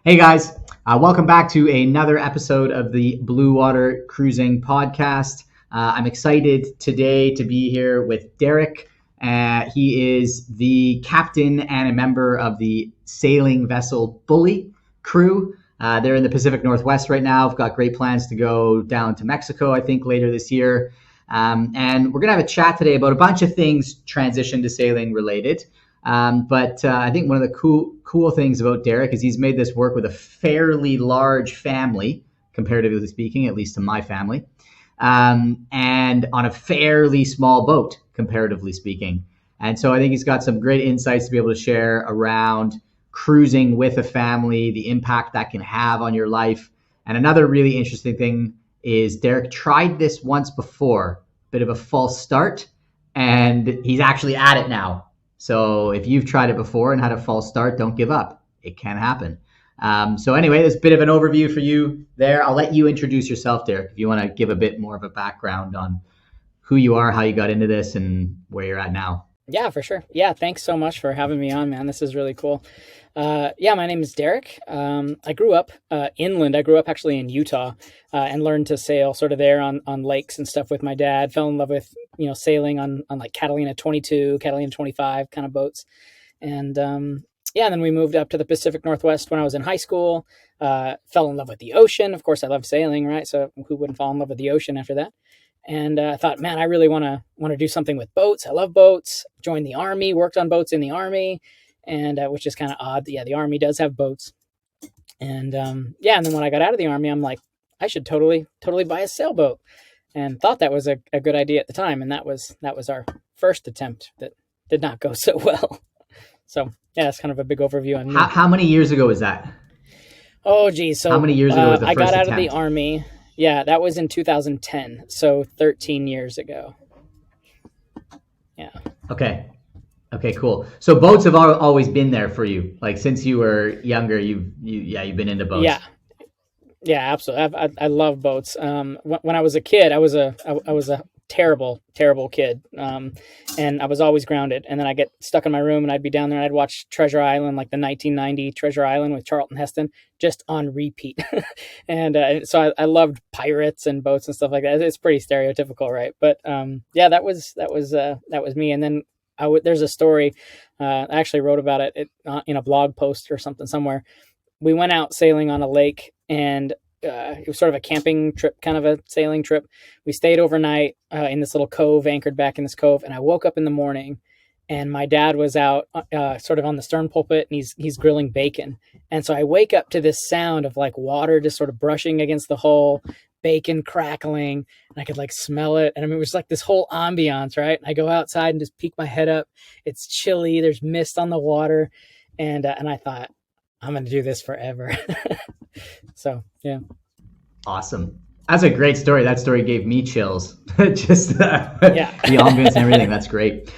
Hey guys, welcome back to another episode of the Bluewater Cruising podcast. I'm excited today to be here with Derek. He is the captain and a member of the sailing vessel Bully crew. They're in the Pacific Northwest right now. I've got great plans to go down to Mexico, I think, later this year. And we're going to have a chat today about a bunch of things transition to sailing related. But I think one of the cool things about Derek is he's made this work with a fairly large family, comparatively speaking, at least to my family, and on a fairly small boat, comparatively speaking. And so I think he's got some great insights to be able to share around cruising with a family, the impact that can have on your life. And another really interesting thing is Derek tried this once before, bit of a false start, and he's actually at it now. So if you've tried it before and had a false start, don't give up. It can happen. So anyway, there's a bit of an overview for you there. I'll let you introduce yourself, Derek, if you want to give a bit more of a background on who you are, how you got into this, and where you're at now. Yeah, for sure. Yeah, thanks so much for having me on, man. This is really cool. My name is Derek. I grew up inland. I grew up actually in Utah and learned to sail sort of there on lakes and stuff with my dad. Fell in love with, sailing on like Catalina 22, Catalina 25 kind of boats. And and then we moved up to the Pacific Northwest when I was in high school. Fell in love with the ocean. Of course, I love sailing, right? So who wouldn't fall in love with the ocean after that? And I thought, man, I really want to do something with boats. I love boats. Joined the Army, worked on boats in the Army, and which is kind of odd. Yeah, the Army does have boats. And and then when I got out of the Army, I'm like, I should totally buy a sailboat, and thought that was a good idea at the time. And that was our first attempt that did not go so well. So yeah, that's kind of a big overview on me. How many years ago was that? Oh, geez. So how many years ago was the I first got out attempt? of the Army. Yeah, that was in 2010, so 13 years ago. Yeah. Okay, cool. So boats have always been there for you, like since you were younger. You've been into boats. Yeah, absolutely. I love boats. When I was a kid, I was a terrible kid, and I was always grounded. And then I get stuck in my room, and I'd be down there, and I'd watch Treasure Island, like the 1990 Treasure Island with Charlton Heston, just on repeat. And so I loved pirates and boats and stuff like that. It's pretty stereotypical, right? But that was me. And then there's a story. I actually wrote about it in a blog post or something somewhere. We went out sailing on a lake, and it was sort of a camping trip, kind of a sailing trip. We stayed overnight in this little cove, anchored back in this cove. And I woke up in the morning, and my dad was out sort of on the stern pulpit, and he's grilling bacon. And so I wake up to this sound of like water just sort of brushing against the hull, bacon crackling, and I could like smell it. And I mean, it was like this whole ambiance, right? I go outside and just peek my head up. It's chilly. There's mist on the water. And I thought, I'm going to do this forever. So, yeah. Awesome. That's a great story. That story gave me chills. Just the ambience and everything. That's great.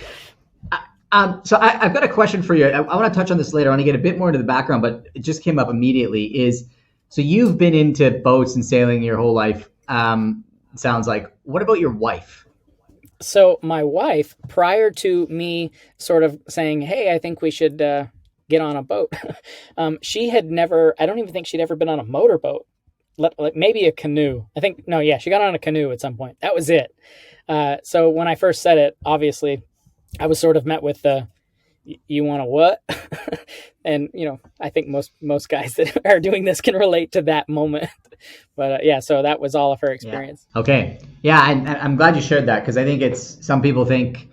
So I've got a question for you. I want to touch on this later. I want to get a bit more into the background, but it just came up immediately. So you've been into boats and sailing your whole life, sounds like. What about your wife? So my wife, prior to me sort of saying, hey, I think we should get on a boat, she had never, I don't even think she'd ever been on a motorboat, like maybe a canoe. She got on a canoe at some point. That was it. So when I first said it, obviously I was sort of met with the, you want a what? And, I think most guys that are doing this can relate to that moment. But so that was all of her experience. Yeah. Okay. Yeah. And I'm glad you shared that, because I think some people think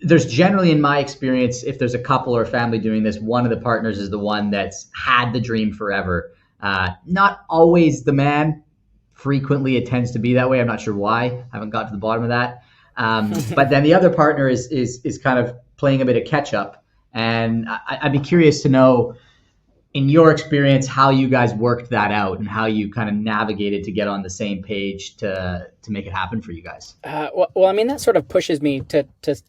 there's generally, in my experience, if there's a couple or a family doing this, one of the partners is the one that's had the dream forever. Not always the man. Frequently it tends to be that way. I'm not sure why. I haven't got to the bottom of that. But then the other partner is kind of playing a bit of catch up. And I'd be curious to know, in your experience, how you guys worked that out and how you kind of navigated to get on the same page to make it happen for you guys. Well, I mean, that sort of pushes me to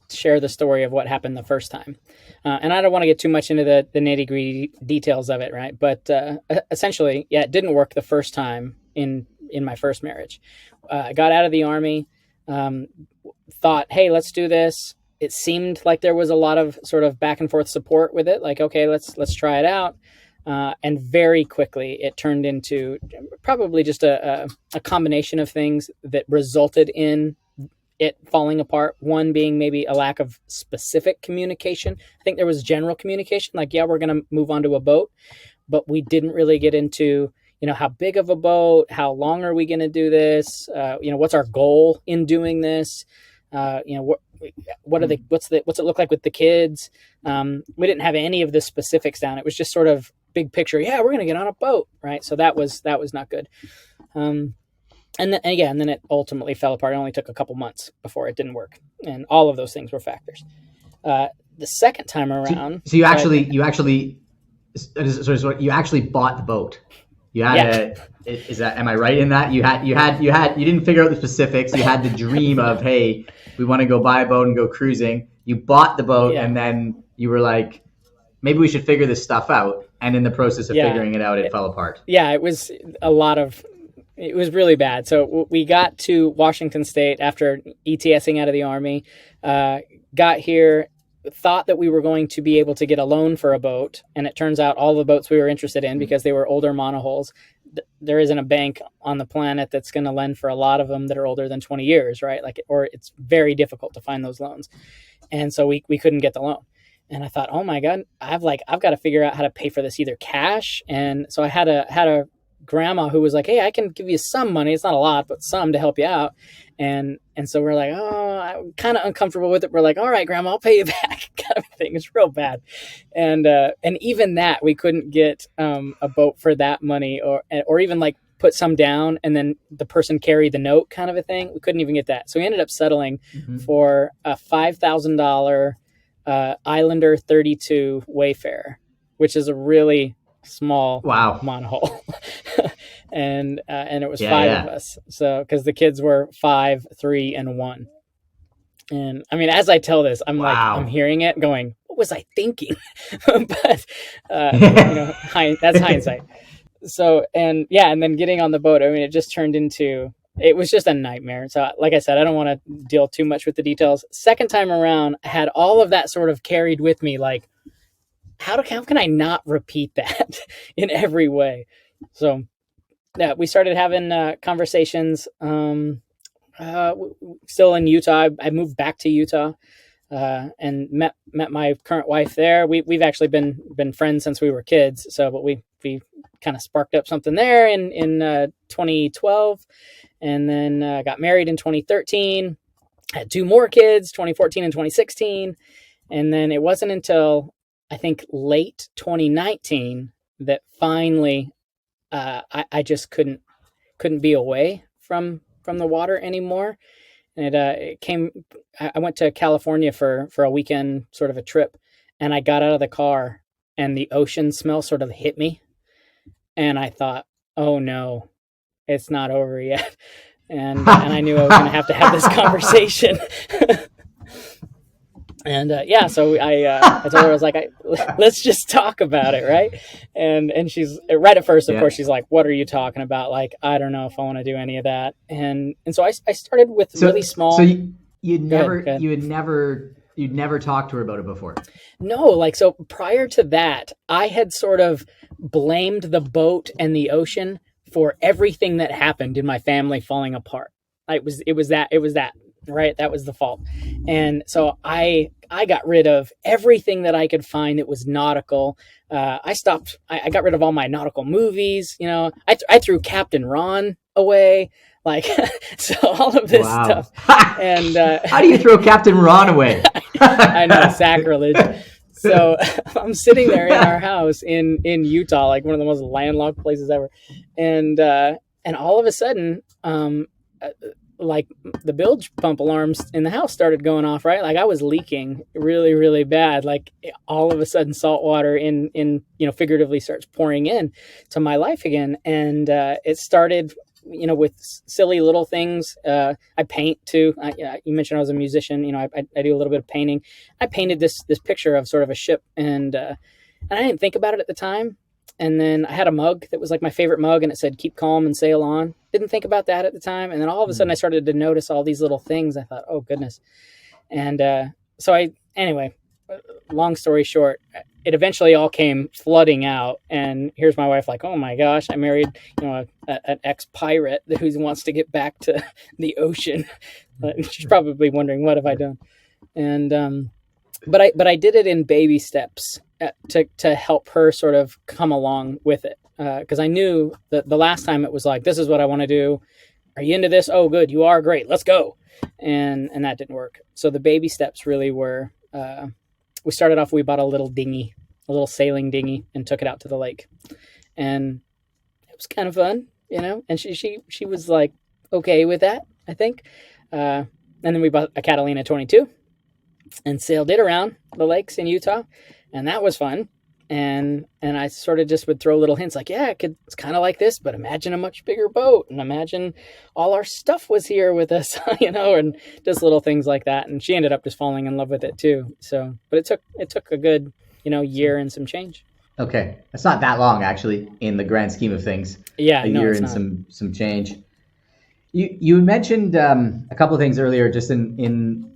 share the story of what happened the first time. And I don't want to get too much into the nitty-gritty details of it, right? But essentially, it didn't work the first time in my first marriage. I got out of the Army, thought, hey, let's do this. It seemed like there was a lot of sort of back and forth support with it. Like, okay, let's try it out. And very quickly it turned into probably just a combination of things that resulted in it falling apart. One being maybe a lack of specific communication. I think there was general communication, like, yeah, we're going to move on to a boat, but we didn't really get into, how big of a boat, how long are we going to do this? What's our goal in doing this? What's it look like with the kids? We didn't have any of the specifics down. It was just sort of big picture. Yeah, we're going to get on a boat. Right. So that was not good. And then it ultimately fell apart. It only took a couple months before it didn't work. And all of those things were factors. The second time around. So you actually bought the boat. You had am I right in that? You didn't figure out the specifics. You had the dream of, hey, we want to go buy a boat and go cruising. You bought the boat and then you were like, maybe we should figure this stuff out. And in the process of figuring it out, it fell apart. Yeah, it was it was really bad. So we got to Washington State after ETSing out of the Army, got here, thought that we were going to be able to get a loan for a boat. And it turns out all the boats we were interested in, because they were older monohulls, there isn't a bank on the planet that's going to lend for a lot of them that are older than 20 years, right? Or it's very difficult to find those loans. And so we couldn't get the loan. And I thought, oh my God, I've got to figure out how to pay for this, either cash. And so I had a grandma who was like, hey, I can give you some money. It's not a lot, but some to help you out. And so we're like, oh, I'm kind of uncomfortable with it. We're like, all right, grandma, I'll pay you back, kind of thing. It's real bad. And even that, we couldn't get a boat for that money, or even like put some down and then the person carry the note, kind of a thing. We couldn't even get that. So we ended up settling for a $5,000 Islander 32 Wayfarer, which is a really small monohull. and it was five of us. So, because the kids were 5, 3, and 1. And I mean, as I tell this, I'm like, I'm hearing it going, what was I thinking? But, that's hindsight. So, and then getting on the boat, I mean, it just turned into, it was just a nightmare. So like I said, I don't want to deal too much with the details. Second time around, I had all of that sort of carried with me, like, how can I not repeat that in every way? So yeah, we started having conversations. Still in Utah. I moved back to Utah and met my current wife there. We've actually been friends since we were kids. So, but we kind of sparked up something there in 2012, and then got married in 2013. Had 2 more kids, 2014 and 2016, and then it wasn't until I think late 2019 that finally I just couldn't be away from the water anymore. And it came, I went to California for a weekend, sort of a trip, and I got out of the car and the ocean smell sort of hit me. And I thought, oh no, it's not over yet. And I knew I was going to have this conversation. And so I told her, I was like, let's just talk about it, right? And she's right at first, of course, she's like, what are you talking about? Like, I don't know if I want to do any of that. And so I started with really small. So you'd never talked to her about it before? No, so prior to that, I had sort of blamed the boat and the ocean for everything that happened in my family falling apart. It was that. Right. That was the fault. And so I got rid of everything that I could find that was nautical. I got rid of all my nautical movies. I threw Captain Ron away. So all of this stuff. And how do you throw Captain Ron away? I know, sacrilege. So I'm sitting there in our house in Utah, like one of the most landlocked places ever. And all of a sudden, like the bilge pump alarms in the house started going off, right? Like I was leaking really, really bad. Like all of a sudden salt water in figuratively starts pouring in to my life again. And it started, with silly little things. I paint too. You mentioned I was a musician. I do a little bit of painting. I painted this picture of sort of a ship, and I didn't think about it at the time. And then I had a mug that was like my favorite mug, and it said, keep calm and sail on. Didn't think about that at the time. And then all of a sudden I started to notice all these little things. I thought, oh goodness. And so long story short, it eventually all came flooding out. And here's my wife like, oh my gosh, I married, an ex-pirate who wants to get back to the ocean. She's probably wondering, what have I done? And, but I did it in baby steps to help her sort of come along with it. Because I knew that the last time it was like, this is what I want to do. Are you into this? Oh, good. You are. Great. Let's go. And that didn't work. So the baby steps really were, we started off, we bought a little dinghy, a little sailing dinghy, and took it out to the lake. And it was kind of fun, and she was like, okay with that, I think. And then we bought a Catalina 22 and sailed it around the lakes in Utah. And that was fun. And I sort of just would throw little hints like, yeah, it's kind of like this, but imagine a much bigger boat, and imagine all our stuff was here with us, and just little things like that. And she ended up just falling in love with it too. So, but it took a good, year and some change. Okay. That's not that long actually in the grand scheme of things. Yeah. A year and some change. You mentioned a couple of things earlier just in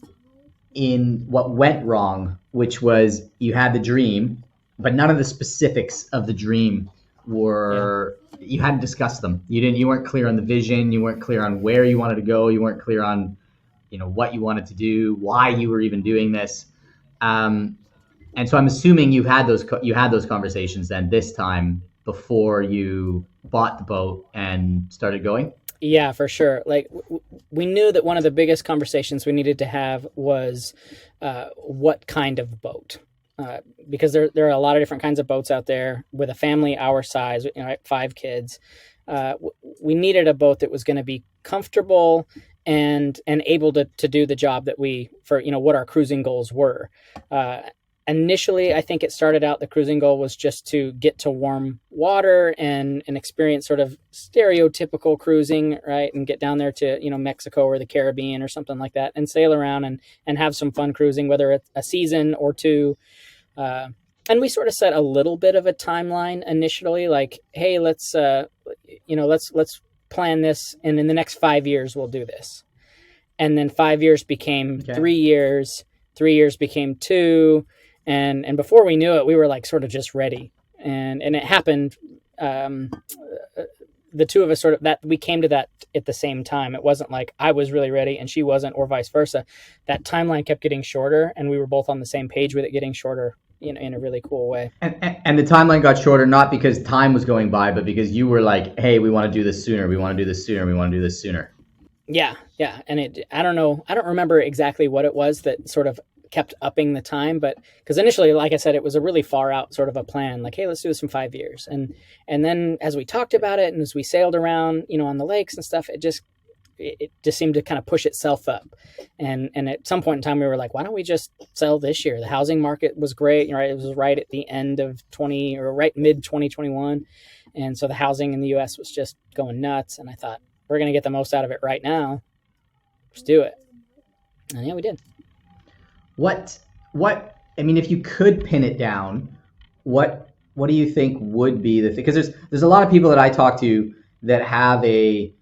what went wrong, which was you had the dream, but none of the specifics of the dream you hadn't discussed them. You weren't clear on the vision. You weren't clear on where you wanted to go. You weren't clear on, what you wanted to do, why you were even doing this. And so I'm assuming you had those conversations then this time before you bought the boat and started going. Yeah, for sure. Like we knew that one of the biggest conversations we needed to have was what kind of boat. Because there are a lot of different kinds of boats out there with a family our size, 5 kids. We needed a boat that was going to be comfortable and able to do the job that what our cruising goals were. Initially, I think it started out, the cruising goal was just to get to warm water and experience sort of stereotypical cruising, right? And get down there to, Mexico or the Caribbean or something like that and sail around and have some fun cruising, whether it's a season or two. And we sort of set a little bit of a timeline initially, like, hey, let's plan this. And in the next 5 years, we'll do this. And then 5 years became 3 years, 3 years became 2. And before we knew it, we were like sort of just ready. And it happened. The two of us sort of that we came to that at the same time. It wasn't like I was really ready and she wasn't, or vice versa. That timeline kept getting shorter, and we were both on the same page with it getting shorter, in a really cool way. And the timeline got shorter, not because time was going by, but because you were like, hey, we want to do this sooner. We want to do this sooner. We want to do this sooner. Yeah. And I don't know. I don't remember exactly what it was that sort of kept upping the time, but because initially, like I said, it was a really far out sort of a plan, like, hey, let's do this in 5 years. And then as we talked about it and as we sailed around, on the lakes and stuff, it just seemed to kind of push itself up. And at some point in time, we were like, why don't we just sell this year? The housing market was great. Right. It was right at the end of mid 2021. And so the housing in the US was just going nuts. And I thought, we're going to get the most out of it right now. Let's do it. And yeah, we did. If you could pin it down, what do you think would be the thing? Because there's a lot of people that I talk to that have they've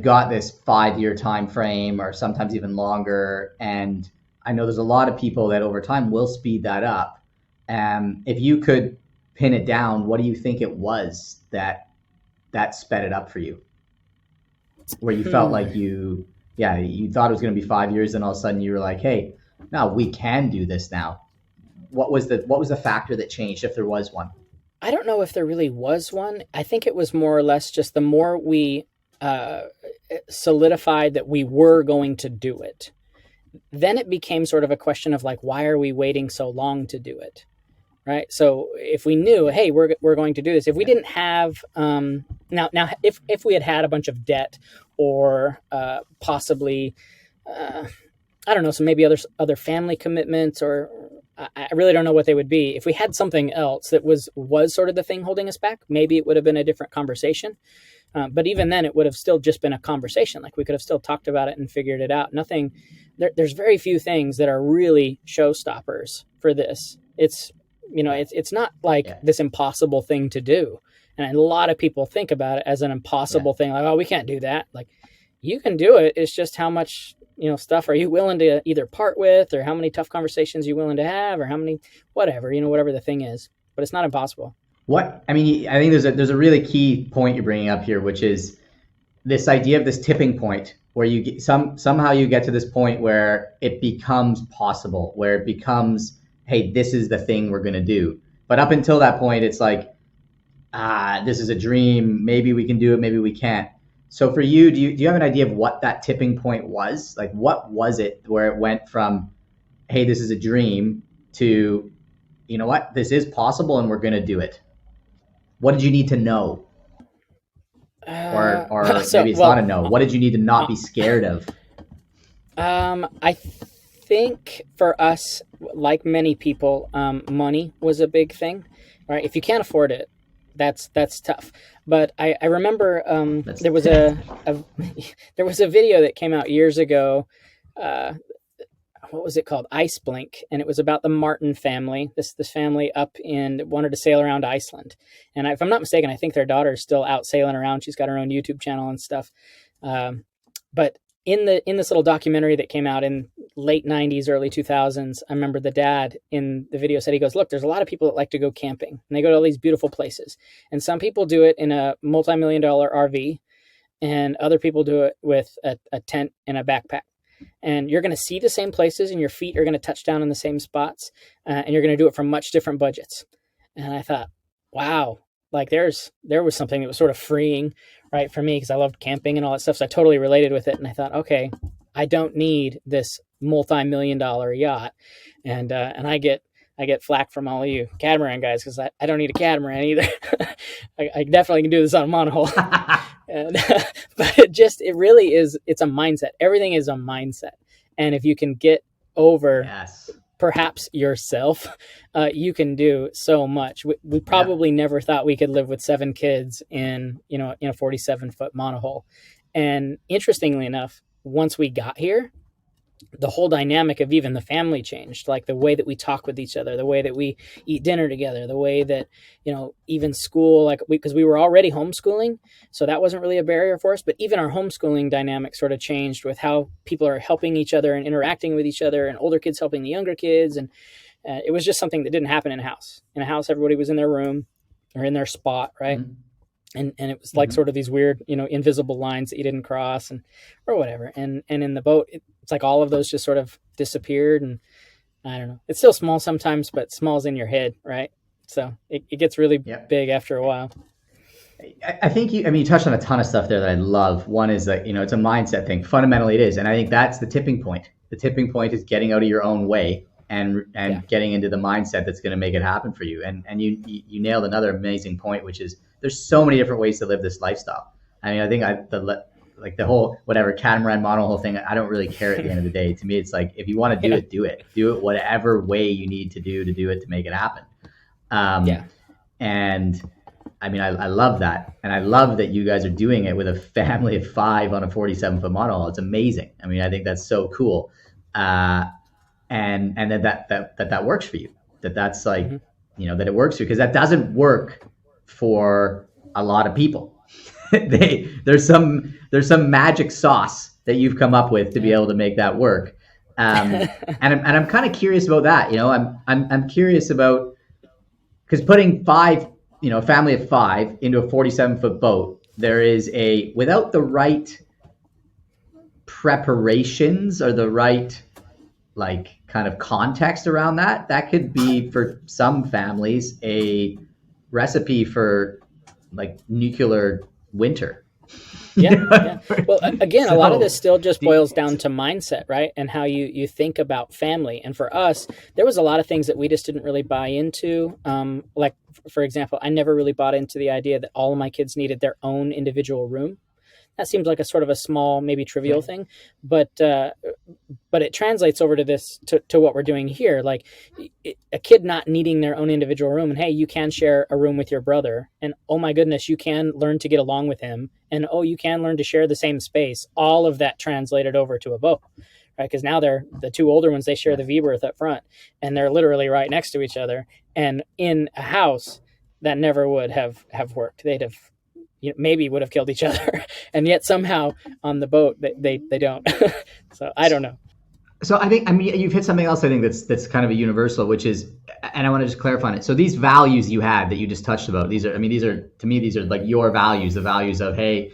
got this 5-year time frame or sometimes even longer. And I know there's a lot of people that over time will speed that up. If you could pin it down, what do you think it was that sped it up for you? Where you felt like you thought it was going to be 5 years, and all of a sudden you were like, hey, no, we can do this now. What was the factor that changed, if there was one? I don't know if there really was one. I think it was more or less just the more we solidified that we were going to do it, then it became sort of a question of like, why are we waiting so long to do it? Right. So if we knew, hey, we're going to do this, if we didn't have now if we had a bunch of debt or possibly I don't know, so maybe other family commitments, or I really don't know what they would be. If we had something else that was sort of the thing holding us back, maybe it would have been a different conversation. But even then, it would have still just been a conversation. Like we could have still talked about it and figured it out. Nothing. There's very few things that are really showstoppers for this. It's not like this impossible thing to do. And a lot of people think about it as an impossible thing. Like, oh, we can't do that. Like, you can do it. It's just how much stuff are you willing to either part with, or how many tough conversations you willing to have, or how many, whatever, whatever the thing is, but it's not impossible. I think there's a really key point you're bringing up here, which is this idea of this tipping point where you get somehow you get to this point where it becomes possible, where it becomes, hey, this is the thing we're going to do. But up until that point, it's like, this is a dream. Maybe we can do it. Maybe we can't. So for you, do you have an idea of what that tipping point was? Like, what was it where it went from, hey, this is a dream, to, you know what, this is possible and we're going to do it? What did you need to know? Or maybe it's not a no. What did you need to not be scared of? I think for us, like many people, money was a big thing, right? If you can't afford it, that's tough. But I remember there was there was a video that came out years ago. What was it called? Ice Blink, and it was about the Martin family. This family wanted to sail around Iceland, and if I'm not mistaken, I think their daughter is still out sailing around. She's got her own YouTube channel and stuff. But in this little documentary that came out in late 90s, early 2000s, I remember the dad in the video said, he goes, look, there's a lot of people that like to go camping, and they go to all these beautiful places, and some people do it in a multi-million-dollar RV, and other people do it with a tent and a backpack. And you're going to see the same places, and your feet are going to touch down in the same spots, and you're going to do it from much different budgets. And I thought, wow, like there was something that was sort of freeing, right, for me, because I loved camping and all that stuff. So I totally related with it. And I thought, okay, I don't need this multi-million-dollar yacht. And I get flack from all of you catamaran guys, because I don't need a catamaran either. I definitely can do this on a monohull. But it really is, it's a mindset. Everything is a mindset. And if you can get over perhaps yourself, you can do so much. We probably never thought we could live with 7 kids in a 47-foot monohull. And interestingly enough, once we got here, the whole dynamic of even the family changed, like the way that we talk with each other, the way that we eat dinner together, the way that, even school, like because we were already homeschooling. So that wasn't really a barrier for us, but even our homeschooling dynamic sort of changed with how people are helping each other and interacting with each other, and older kids helping the younger kids. And it was just something that didn't happen in a house. In a house, everybody was in their room or in their spot, right? Mm-hmm. And it was like sort of these weird, invisible lines that you didn't cross or whatever. And in the boat, it's like all of those just sort of disappeared. And I don't know, it's still small sometimes, but small's in your head, right? So it gets really big after a while. I think you touched on a ton of stuff there that I love. One is that, it's a mindset thing. Fundamentally it is. And I think that's the tipping point. The tipping point is getting out of your own way and getting into the mindset that's going to make it happen for you. And you nailed another amazing point, which is there's so many different ways to live this lifestyle. I mean, I think the whole whatever catamaran monohull thing, I don't really care at the end of the day. To me, it's like, if you want to do it, do it whatever way you need to do it to make it happen. And I mean, I love that. And I love that you guys are doing it with a family of 5 on a 47-foot monohull. It's amazing. I mean, I think that's so cool. And that works for you, that's like, that it works for you, because that doesn't work for a lot of people. There's some magic sauce that you've come up with to be able to make that work. And I'm kind of curious about that. I'm curious about, because putting 5, a family of 5 into a 47-foot boat, there is without the right preparations or the right kind of context around that could be, for some families, a recipe for nuclear winter. Yeah. Well, again, a lot of this still just boils down to mindset, right? And how you think about family. And for us, there was a lot of things that we just didn't really buy into. Like, for example, I never really bought into the idea that all of my kids needed their own individual room. That seems like a sort of a small, maybe trivial thing, but it translates over to what we're doing here. Like a kid not needing their own individual room, and hey, you can share a room with your brother, and oh my goodness, you can learn to get along with him, and oh, you can learn to share the same space. All of that translated over to a boat, right? Because now they're the 2 older ones. They share the V berth up front, and they're literally right next to each other. And in a house, that never would have worked. They'd have maybe would have killed each other. And yet somehow on the boat they don't. So I don't know. So I mean, you've hit something else I think that's kind of a universal, which is, and I want to just clarify on it. So these values you had that you just touched about, these are to me, these are like your values, the values of, hey,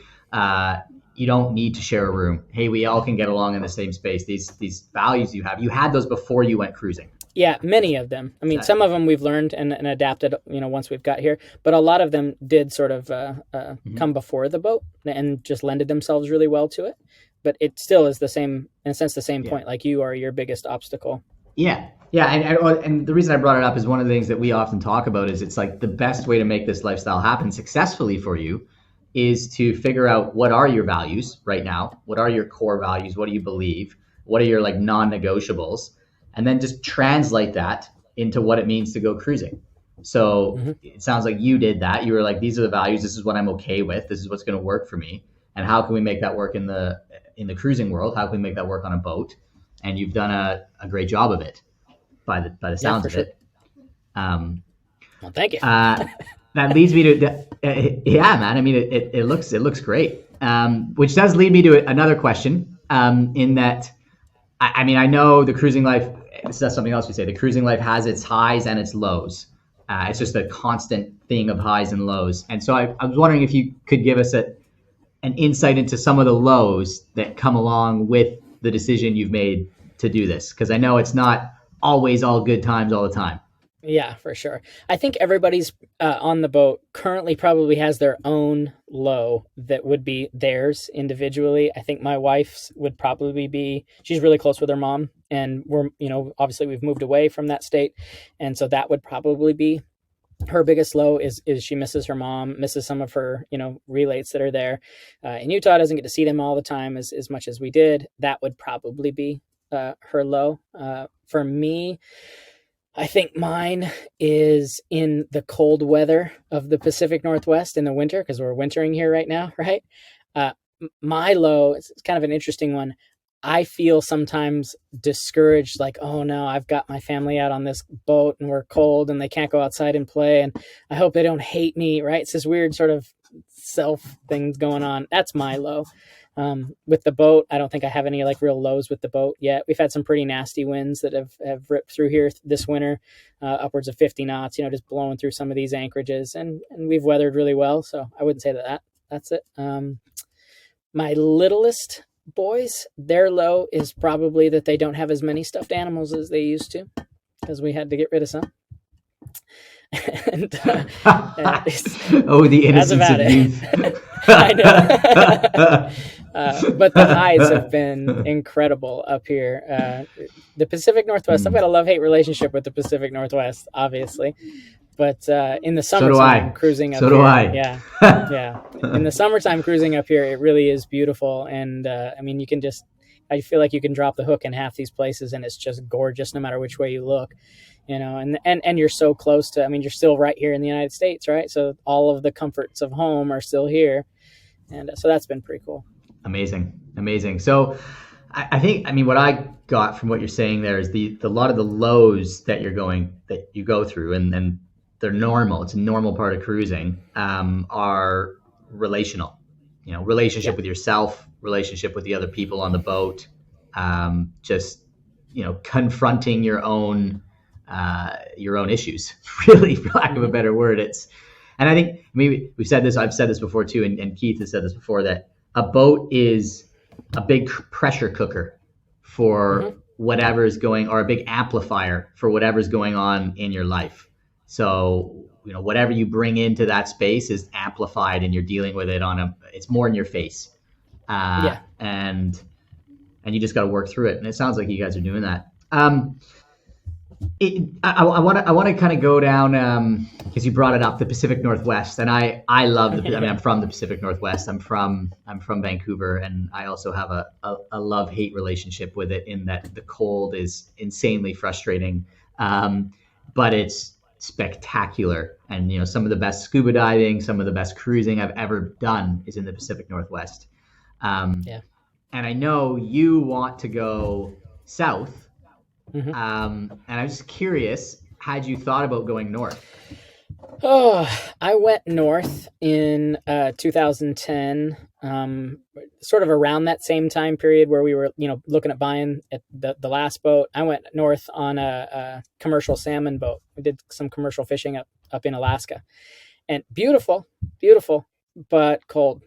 you don't need to share a room. Hey, we all can get along in the same space. These values you had those before you went cruising. Yeah, many of them. I mean, some of them we've learned and adapted, once we've got here. But a lot of them did sort of come before the boat and just lended themselves really well to it. But it still is the same, in a sense, the same point. Like, you are your biggest obstacle. Yeah. And the reason I brought it up is one of the things that we often talk about is it's like the best way to make this lifestyle happen successfully for you is to figure out what are your values right now, what are your core values, what do you believe, what are your like non-negotiables, and then just translate that into what it means to go cruising. So It sounds like you did that. You were like, these are the values, this is what I'm okay with, this is what's going to work for me, and how can we make that work in the cruising world? How can we make that work on a boat? And you've done a great job of it by the sounds of it. Well, thank you. That leads me to yeah, man. I mean, it looks great. Which does lead me to another question. In that, I mean, I know the cruising life. That's something else we say. The cruising life has its highs and its lows. It's just a constant thing of highs and lows. And so I was wondering if you could give us an insight into some of the lows that come along with the decision you've made to do this, because I know it's not always all good times all the time. Yeah, for sure. I think everybody's on the boat currently probably has their own low that would be theirs individually. I think my wife's would probably be, she's really close with her mom, and we're, obviously we've moved away from that state. And so that would probably be her biggest low is she misses her mom, misses some of her, relates that are there. In Utah, doesn't get to see them all the time as much as we did. That would probably be her low. For me, I think mine is in the cold weather of the Pacific Northwest in the winter, because we're wintering here right now, right? My low, it's kind of an interesting one. I feel sometimes discouraged, like, oh no, I've got my family out on this boat and we're cold and they can't go outside and play, and I hope they don't hate me, right? It's this weird sort of self thing going on. That's my low. With the boat, I don't think I have any like real lows with the boat yet. We've had some pretty nasty winds that have ripped through here this winter, upwards of 50 knots, just blowing through some of these anchorages, and we've weathered really well. So I wouldn't say that's it. My littlest boys, their low is probably that they don't have as many stuffed animals as they used to, because we had to get rid of some. And, the innocence of youth. I know. But the highs have been incredible up here. The Pacific Northwest, I've got a love-hate relationship with the Pacific Northwest, obviously. But in the summertime, cruising up here, yeah. In the summertime, cruising up here, it really is beautiful. And I mean, I feel like you can drop the hook in half these places, and it's just gorgeous no matter which way you look. And you're so close to, I mean, you're still right here in the United States, right? So all of the comforts of home are still here. And so that's been pretty cool. Amazing. So I think, I mean, what I got from what you're saying there is the lot of the lows that you go through, and they're normal. It's a normal part of cruising, are relational, relationship with yourself, relationship with the other people on the boat, just, confronting your own issues, really, for lack of a better word. And I think, we've said this, I've said this before too, and Keith has said this before, that a boat is a big pressure cooker for whatever's going, or a big amplifier for whatever's going on in your life. So, whatever you bring into that space is amplified, and you're dealing with it it's more in your face. And you just got to work through it. And it sounds like you guys are doing that. I want to kind of go down, because you brought it up, the Pacific Northwest, and I love I'm from the Pacific Northwest. I'm from Vancouver, and I also have a love-hate relationship with it, in that the cold is insanely frustrating, but it's spectacular. And some of the best scuba diving, some of the best cruising I've ever done is in the Pacific Northwest. And I know you want to go south. And I'm just curious, had you thought about going north? Oh, I went north in 2010, sort of around that same time period where we were, looking at buying at the last boat. I went north on a commercial salmon boat. We did some commercial fishing up in Alaska, and beautiful, beautiful, but cold.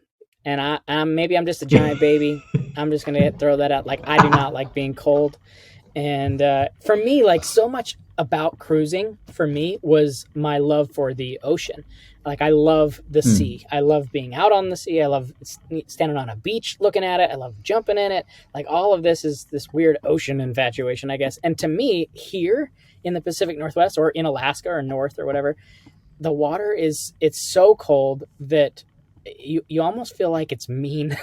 And maybe I'm just a giant baby. I'm just gonna throw that out. Like, I do not like being cold. And for me, like, so much about cruising for me was my love for the ocean. Like, I love the sea. I love being out on the sea. I love standing on a beach looking at it. I love jumping in it. Like, all of this is this weird ocean infatuation, I guess. And to me, here in the Pacific Northwest or in Alaska or north or whatever, the water it's so cold that you almost feel like it's mean.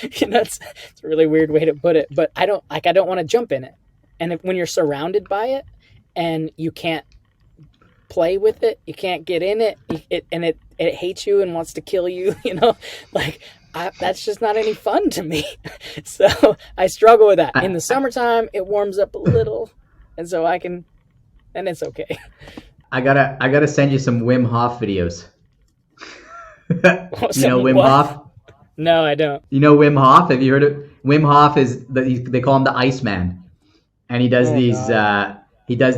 It's a really weird way to put it, but I don't want to jump in it. And when you're surrounded by it and you can't play with it, you can't get in it, it hates you and wants to kill you, like that's just not any fun to me. So I struggle with that. In the summertime, it warms up a little, and so and it's okay. I gotta send you some Wim Hof videos. Wim what? Hof? No, I don't. You know Wim Hof? Have you heard of Wim Hof? They call him the Iceman, and he does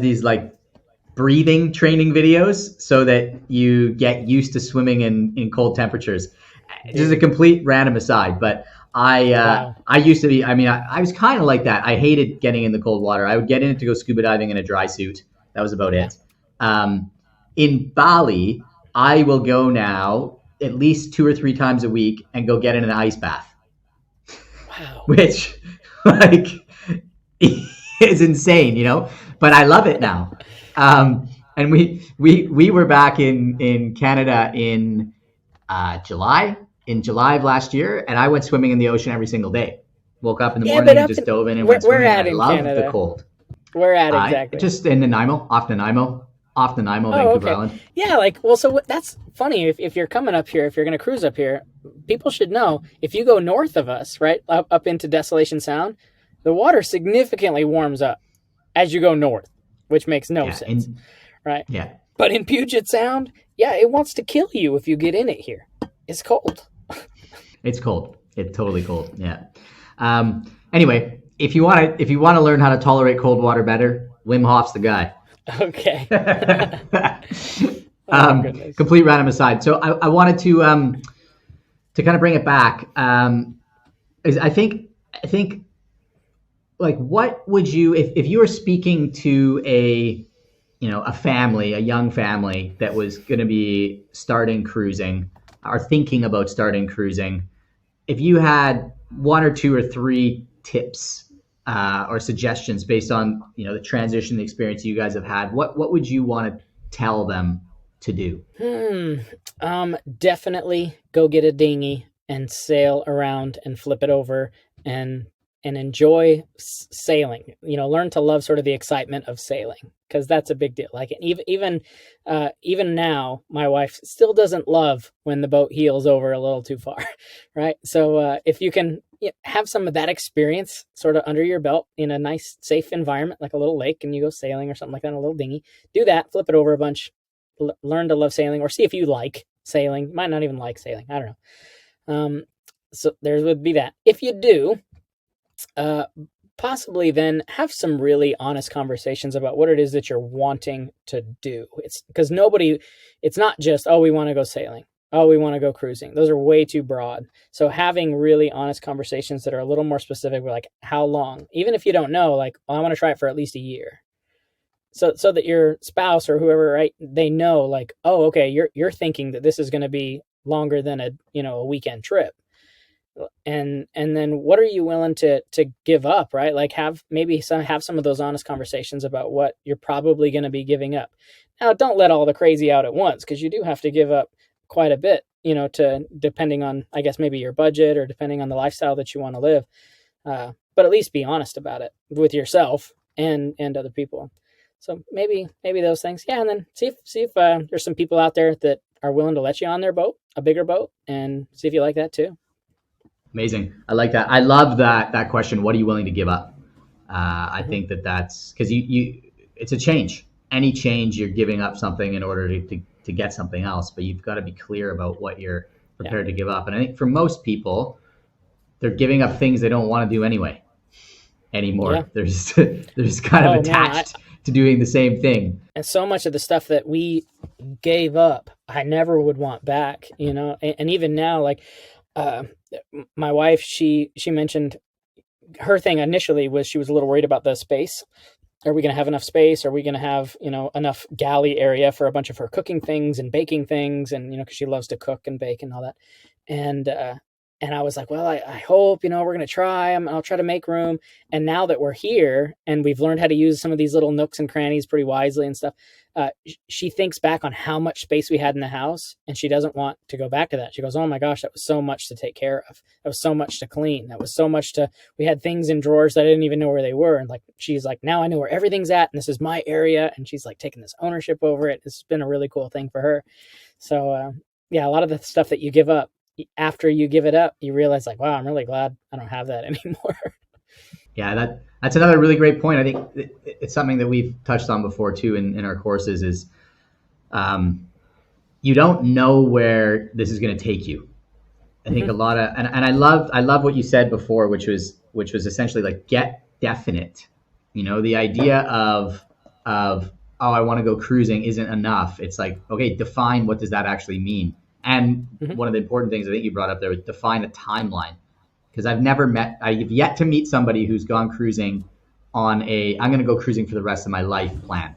these like breathing training videos so that you get used to swimming in cold temperatures. Just a complete random aside, but I used to be. I mean, I was kind of like that. I hated getting in the cold water. I would get in it to go scuba diving in a dry suit. That was about it. In Bali, I will go now at least 2 or 3 times a week and go get in an ice bath. Wow. Which, like, is insane, but I love it now. And we were back in Canada in July of last year, and I went swimming in the ocean every single day. Woke up in the morning and just dove in and went swimming. I love the cold. Where at exactly? Just in Nanaimo, off Nanaimo, Vancouver Island. Yeah, so that's funny. If you're coming up here, if you're going to cruise up here, people should know, if you go north of us, right, up into Desolation Sound, the water significantly warms up as you go north, which makes no sense, right? Yeah. But in Puget Sound, it wants to kill you if you get in it here. It's cold. It's cold. It's totally cold. Yeah. Anyway, if you want to learn how to tolerate cold water better, Wim Hof's the guy. Okay. Complete random aside. So I wanted to kind of bring it back. I think like, what would you, if you were speaking to a family, a young family that was going to be starting cruising or thinking about starting cruising, if you had 1 or 2 or 3 tips or suggestions based on the transition, the experience you guys have had, what would you want to tell them to do? Definitely go get a dinghy and sail around and flip it over and enjoy sailing. Learn to love sort of the excitement of sailing, because that's a big deal. Like, even now, my wife still doesn't love when the boat heels over a little too far, right? So if you can have some of that experience sort of under your belt in a nice, safe environment, like a little lake, and you go sailing or something like that in a little dinghy, do that, flip it over a bunch, learn to love sailing, or see if you like sailing. You might not even like sailing. I don't know. So there would be that. If you do, possibly then have some really honest conversations about what it is that you're wanting to do. It's because it's not just, oh, we want to go sailing. Oh, we want to go cruising. Those are way too broad. So having really honest conversations that are a little more specific, like how long, even if you don't know, like, oh, I want to try it for at least a year. So that your spouse or whoever, right, they know, like, oh, okay, you're thinking that this is going to be longer than a weekend trip. And then what are you willing to give up, right? Like, have some of those honest conversations about what you're probably going to be giving up. Now, don't let all the crazy out at once, because you do have to give up quite a bit, to depending on, I guess, maybe your budget or depending on the lifestyle that you want to live. But at least be honest about it with yourself and other people. So maybe those things. Yeah. And then see if there's some people out there that are willing to let you on their boat, a bigger boat, and see if you like that too. Amazing. I like that. I love that question. What are you willing to give up? I think that's because you it's a change. Any change, you're giving up something in order to to get something else, but you've got to be clear about what you're prepared to give up. And I think for most people, they're giving up things they don't want to do anyway anymore. Yeah. They're just kind of attached to doing the same thing. And so much of the stuff that we gave up, I never would want back, you know. And even now, like my wife, she mentioned her thing initially was she was a little worried about the space. Are we going to have enough space? Are we going to have, you know, enough galley area for a bunch of her cooking things and baking things? And, you know, because she loves to cook and bake and all that. And I was like, well, I hope, you know, we're going to try. I'll try to make room. And now that we're here and we've learned how to use some of these little nooks and crannies pretty wisely and stuff, she thinks back on how much space we had in the house, and she doesn't want to go back to that. She goes, oh my gosh, that was so much to take care of. That was so much to clean. That was so much we had things in drawers that I didn't even know where they were. And like, she's like, now I know where everything's at, and this is my area. And she's like taking this ownership over it. It's been a really cool thing for her. So yeah, a lot of the stuff that you give up, after you give it up, you realize like, wow, I'm really glad I don't have that anymore. Yeah, that's another really great point. I think it's something that we've touched on before too in our courses is you don't know where this is going to take you. I think a lot of, and I love what you said before, which was essentially like, get definite. You know, the idea of oh, I want to go cruising isn't enough. It's like, okay, define what does that actually mean. And one of the important things I think you brought up there was define a timeline. Because I've yet to meet somebody who's gone cruising on I'm going to go cruising for the rest of my life plan.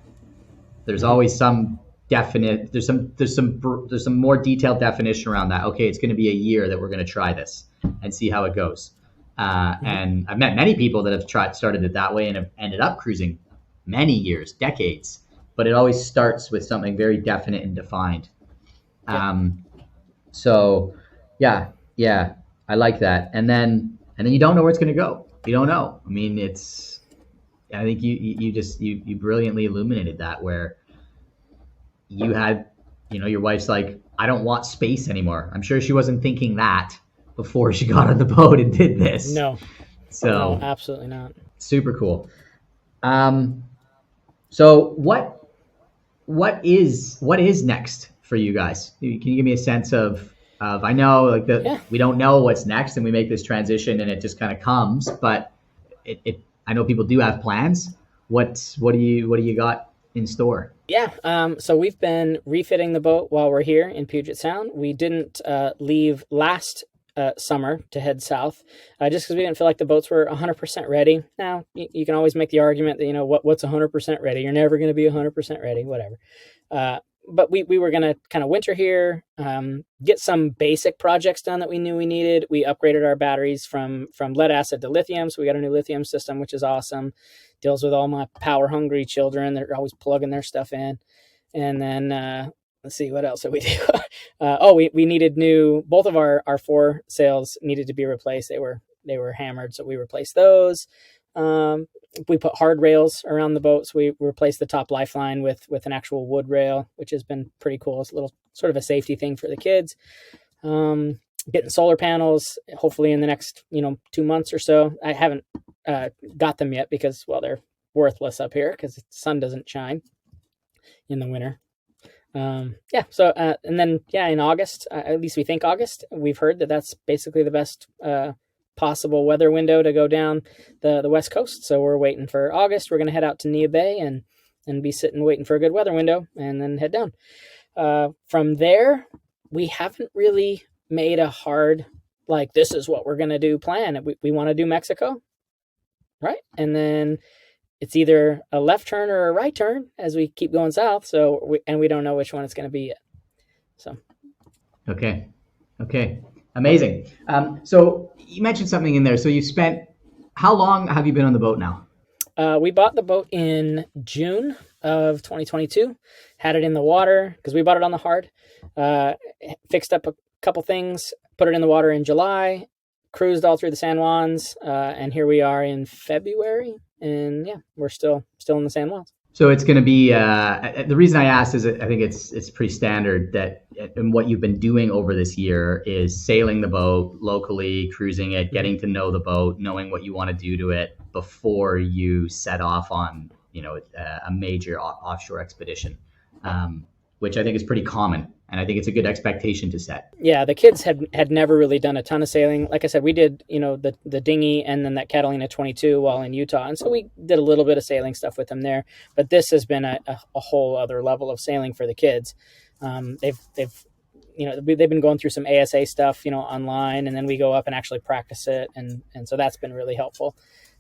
There's always some definite, there's some more detailed definition around that. Okay, it's going to be a year that we're going to try this and see how it goes. And I've met many people that have started it that way and have ended up cruising many years, decades. But it always starts with something very definite and defined. So yeah, I like that. And then you don't know where it's going to go. You don't know. I mean, I think you brilliantly illuminated that, where you had, you know, your wife's like, I don't want space anymore. I'm sure she wasn't thinking that before she got on the boat and did this. No, absolutely not. Super cool. So what is next for you guys? Can you give me a sense of I know like we don't know what's next, and we make this transition and it just kind of comes, but I know people do have plans. What do you got in store? Yeah. So we've been refitting the boat while we're here in Puget Sound. We didn't leave last summer to head south, just because we didn't feel like the boats were 100% ready. Now you can always make the argument that, you know, what's 100% ready? You're never going to be 100% ready, whatever. But we were going to kind of winter here, get some basic projects done that we knew we needed. We upgraded our batteries from lead acid to lithium. So we got a new lithium system, which is awesome. Deals with all my power hungry children. They're always plugging their stuff in. And then, let's see, what else did we do? We needed both of our four sails needed to be replaced. They were hammered. So we replaced those. We put hard rails around the boat. So we replaced the top lifeline with an actual wood rail, which has been pretty cool. It's a little sort of a safety thing for the kids. Getting solar panels, hopefully in the next, 2 months or so. I haven't got them yet because, well, they're worthless up here because the sun doesn't shine in the winter. And then in August, at least we think August, we've heard that that's basically the best possible weather window to go down the west coast. So we're waiting for August. We're going to head out to Nia Bay and be sitting waiting for a good weather window and then head down. From there, we haven't really made a hard, like, this is what we're going to do plan. We want to do Mexico, right? And then it's either a left turn or a right turn as we keep going south. So we don't know which one it's going to be yet. So. Okay. Amazing. So you mentioned something in there. So how long have you been on the boat now? We bought the boat in June of 2022, had it in the water because we bought it on the hard, fixed up a couple things, put it in the water in July, cruised all through the San Juans, and here we are in February, and we're still in the San Juans. So it's going to be, the reason I asked is I think it's pretty standard that, and what you've been doing over this year is sailing the boat locally, cruising it, getting to know the boat, knowing what you want to do to it before you set off on, a major offshore expedition. which I think is pretty common. And I think it's a good expectation to set. Yeah, the kids had never really done a ton of sailing. Like I said, we did, the dinghy and then that Catalina 22 while in Utah. And so we did a little bit of sailing stuff with them there. But this has been a whole other level of sailing for the kids. They've been going through some ASA stuff, online, and then we go up and actually practice it. And so that's been really helpful.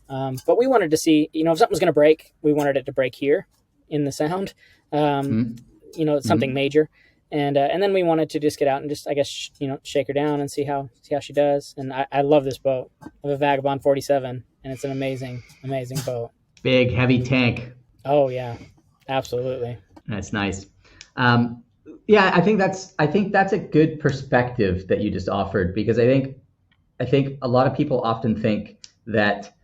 But we wanted to see, if something was going to break, we wanted it to break here in the Sound, something major. And then we wanted to just get out and just, I guess, shake her down and see how she does. And I love this boat. I have a Vagabond 47, and it's an amazing, amazing boat. Big, heavy tank. Oh yeah, absolutely. That's nice. I think that's a good perspective that you just offered, because I think a lot of people often think that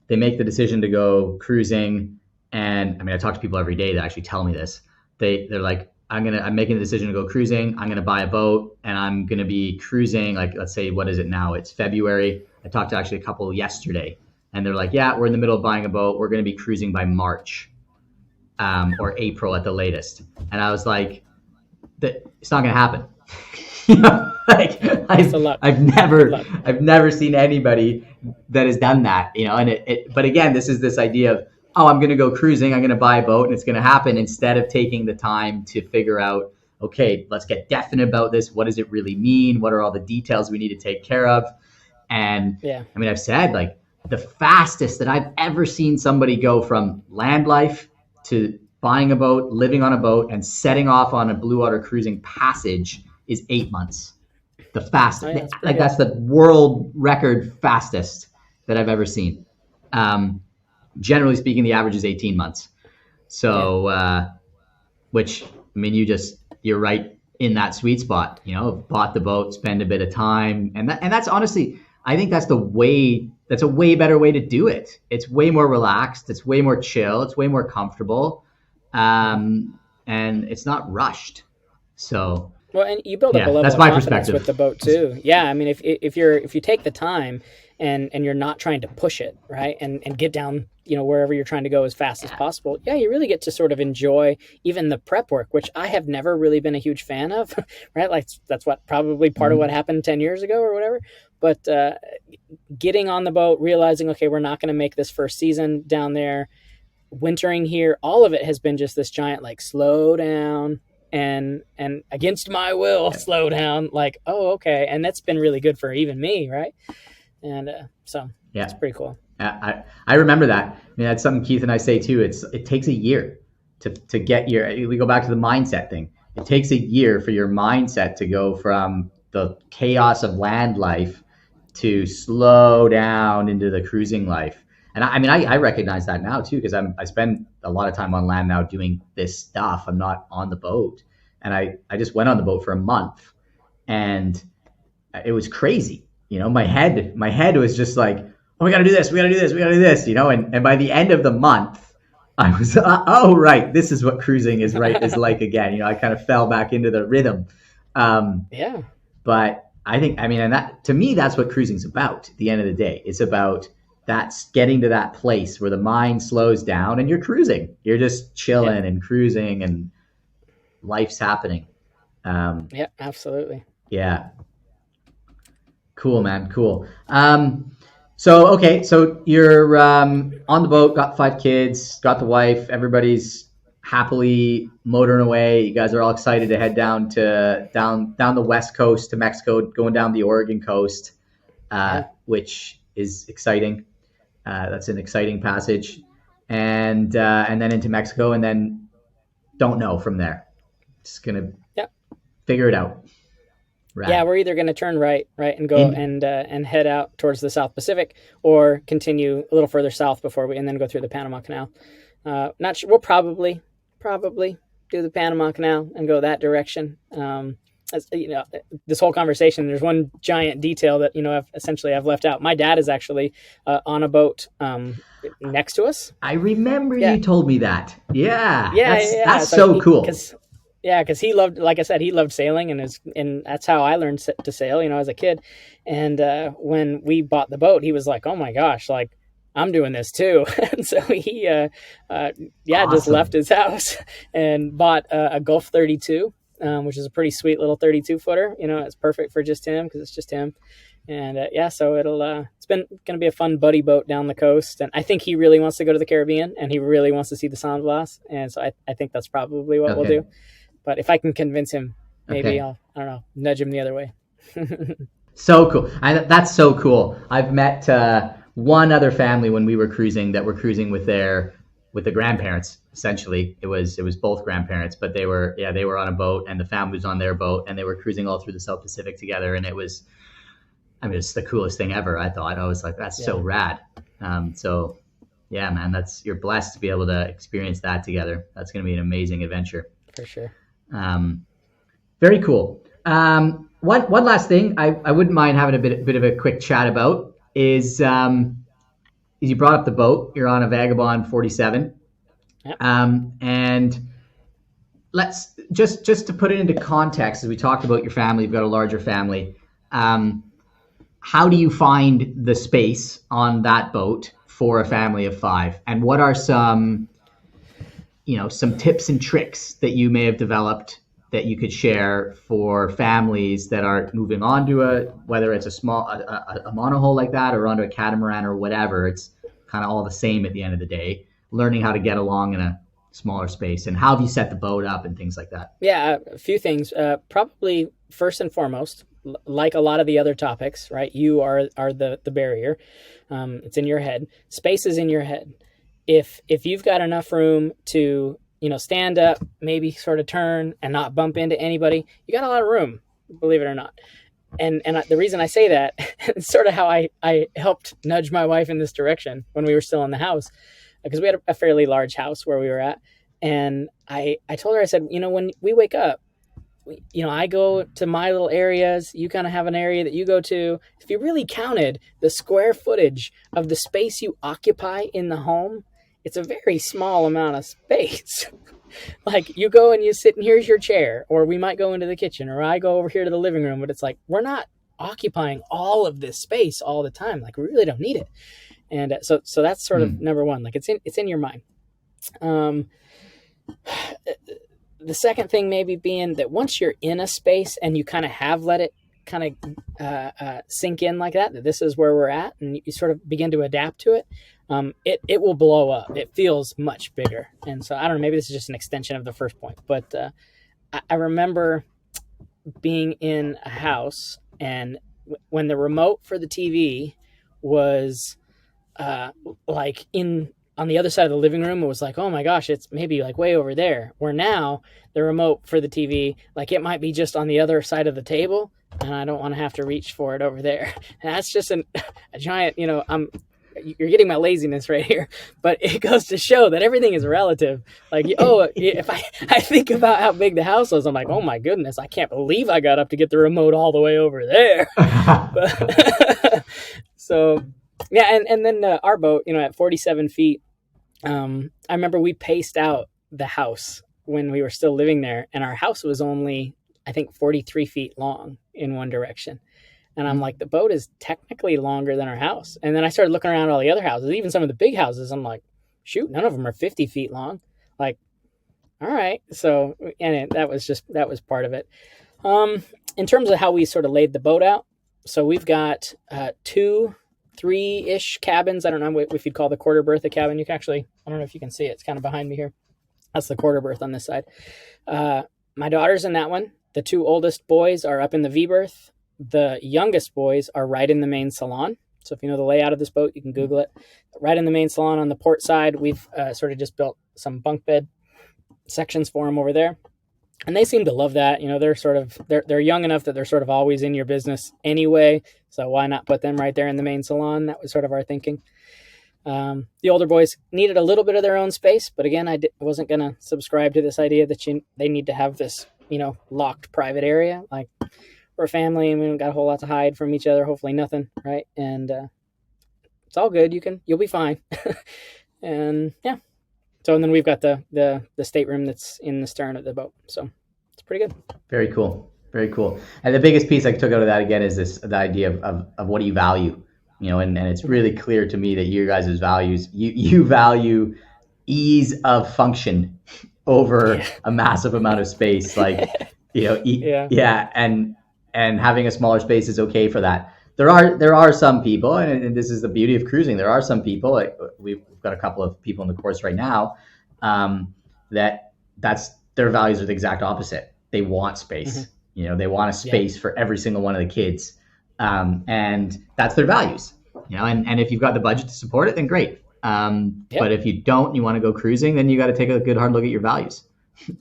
they make the decision to go cruising, and I mean, I talk to people every day that actually tell me this. They're like, I'm making the decision to go cruising. I'm going to buy a boat and I'm going to be cruising. Like, let's say, what is it now? It's February. I talked to actually a couple yesterday, and they're like, yeah, we're in the middle of buying a boat. We're going to be cruising by March, or April at the latest. And I was like, it's not going to happen. I've never seen anybody that has done that, but again, this is this idea of, I'm going to go cruising, I'm going to buy a boat, and it's going to happen, instead of taking the time to figure out, okay, let's get definite about this. What does it really mean? What are all the details we need to take care of? And I mean, I've said, like, the fastest that I've ever seen somebody go from land life to buying a boat, living on a boat, and setting off on a Bluewater Cruising passage is 8 months. The fastest. That's the world record fastest that I've ever seen. Generally speaking, the average is 18 months. So, which, I mean, you're right in that sweet spot, bought the boat, spend a bit of time. And that's honestly, I think that's a way better way to do it. It's way more relaxed. It's way more chill. It's way more comfortable. And it's not rushed. So, well, and you build up a level of confidence with the boat too. Yeah. I mean, if you take the time and you're not trying to push it, right, and get down, wherever you're trying to go as fast as possible, you really get to sort of enjoy even the prep work, which I have never really been a huge fan of, right? Like, that's probably part of what happened 10 years ago or whatever. But getting on the boat, realizing, okay, we're not going to make this first season down there, wintering here, all of it has been just this giant, like, slow down and against my will, slow down, like, oh, okay. And that's been really good for even me, right? And so it's pretty cool. I remember that. I mean, that's something Keith and I say too. It takes a year to get we go back to the mindset thing. It takes a year for your mindset to go from the chaos of land life to slow down into the cruising life. And I recognize that now too, because I spend a lot of time on land now doing this stuff. I'm not on the boat, and I just went on the boat for a month, and it was crazy. My head was just like, oh, we got to do this, and by the end of the month, I was, right, this is what cruising is like again. I kind of fell back into the rhythm. But I think, and that, to me, that's what cruising's about. At the end of the day, it's about that's getting to that place where the mind slows down and you're cruising. You're just chilling and cruising, and life's happening. Absolutely. Yeah. Cool, man. Cool. So you're on the boat, got 5 kids, got the wife, everybody's happily motoring away. You guys are all excited to head down the west coast to Mexico, going down the Oregon coast, which is exciting. That's an exciting passage, and then into Mexico, and then don't know from there. Just gonna figure it out. Right. Yeah, we're either going to turn right, and go and head out towards the South Pacific, or continue a little further south and then go through the Panama Canal. Not sure. We'll probably do the Panama Canal and go that direction. This whole conversation, there's one giant detail that I've left out. My dad is actually on a boat next to us. I remember you told me that. Yeah. That's so cool. Because he loved, like I said, he loved sailing, and that's how I learned to sail, as a kid. And when we bought the boat, he was like, "Oh my gosh, like I'm doing this too. And so he, just Awesome. left his house and bought a Gulf 32, which is a pretty sweet little 32 footer. It's perfect for just him because it's just him. And so it's going to be a fun buddy boat down the coast. And I think he really wants to go to the Caribbean and he really wants to see the San Blas. And so I think that's probably what we'll do. But if I can convince him, maybe I don't know, nudge him the other way. So cool. That's so cool. I've met one other family when we were cruising that were cruising with the grandparents. Essentially, it was both grandparents, but they were on a boat and the family was on their boat and they were cruising all through the South Pacific together. And it's the coolest thing ever. I thought. I was like, that's so rad. So yeah, man, you're blessed to be able to experience that together. That's going to be an amazing adventure. For sure. Very cool. One last thing I wouldn't mind having a bit of a quick chat about is you brought up the boat. You're on a Vagabond 47. Yep. And let's just to put it into context, as we talked about your family, you've got a larger family. How do you find the space on that boat for a family of 5? And what are some tips and tricks that you may have developed that you could share for families that are moving on to whether it's a small a monohull like that or onto a catamaran or whatever? It's kind of all the same at the end of the day, learning how to get along in a smaller space, and how have you set the boat up and things like that? Yeah, a few things. Probably first and foremost, like a lot of the other topics, right? You are the barrier. It's in your head. Space is in your head. If you've got enough room to stand up, maybe sort of turn and not bump into anybody, you got a lot of room, believe it or not. And the reason I say that is sort of how I helped nudge my wife in this direction when we were still in the house, because we had a fairly large house where we were at. And I told her, I said, when we wake up, I go to my little areas. You kind of have an area that you go to. If you really counted the square footage of the space you occupy in the home, it's a very small amount of space. Like you go and you sit and here's your chair, or we might go into the kitchen, or I go over here to the living room, but it's like, we're not occupying all of this space all the time. Like we really don't need it. And so that's sort of number one, like it's in your mind. The second thing maybe being that once you're in a space and you kind of have let it kind of sink in like that this is where we're at, and you sort of begin to adapt to it, it will blow up. It feels much bigger. And so I don't know, maybe this is just an extension of the first point, but I remember being in a house, and when the remote for the TV was like on the other side of the living room, it was like, oh my gosh, it's maybe like way over there. Where now the remote for the TV, like it might be just on the other side of the table, and I don't want to have to reach for it over there. And that's just a giant, you're getting my laziness right here, but it goes to show that everything is relative. Like, if I think about how big the house was, I'm like, oh my goodness, I can't believe I got up to get the remote all the way over there. So yeah. And then our boat, at 47 feet, I remember we paced out the house when we were still living there, and our house was only, I think, 43 feet long in one direction. And I'm like, the boat is technically longer than our house. And then I started looking around all the other houses, even some of the big houses. I'm like, shoot, none of them are 50 feet long. Like, all right. So, and that was part of it. In terms of how we sort of laid the boat out. So we've got 3-ish cabins. I don't know if you'd call the quarter berth a cabin. You can actually, I don't know if you can see it. It's kind of behind me here. That's the quarter berth on this side. My daughter's in that one. The 2 oldest boys are up in the V berth. The youngest boys are right in the main salon. So if you know the layout of this boat, you can Google it. Right in the main salon on the port side, we've sort of just built some bunk bed sections for them over there. And they seem to love that. They're young enough that they're sort of always in your business anyway. So why not put them right there in the main salon? That was sort of our thinking. The older boys needed a little bit of their own space, but again, I wasn't going to subscribe to this idea that they need to have this, locked private area. Like, we're a family and we don't got a whole lot to hide from each other. Hopefully nothing, right? And it's all good. You'll be fine. And yeah. So, and then we've got the stateroom that's in the stern of the boat. So it's pretty good. Very cool. Very cool. And the biggest piece I took out of that again is the idea of what do you value? and it's really clear to me that your guys' values, you value ease of function over a massive amount of space. Like, yeah. And having a smaller space is okay for that. There are some people, and this is the beauty of cruising. There are some people, like we've got a couple of people in the course right now, that's their values are the exact opposite. They want space. They want a space for every single one of the kids. And that's their values, and if you've got the budget to support it, then great. But if you don't, you want to go cruising, then you got to take a good hard look at your values,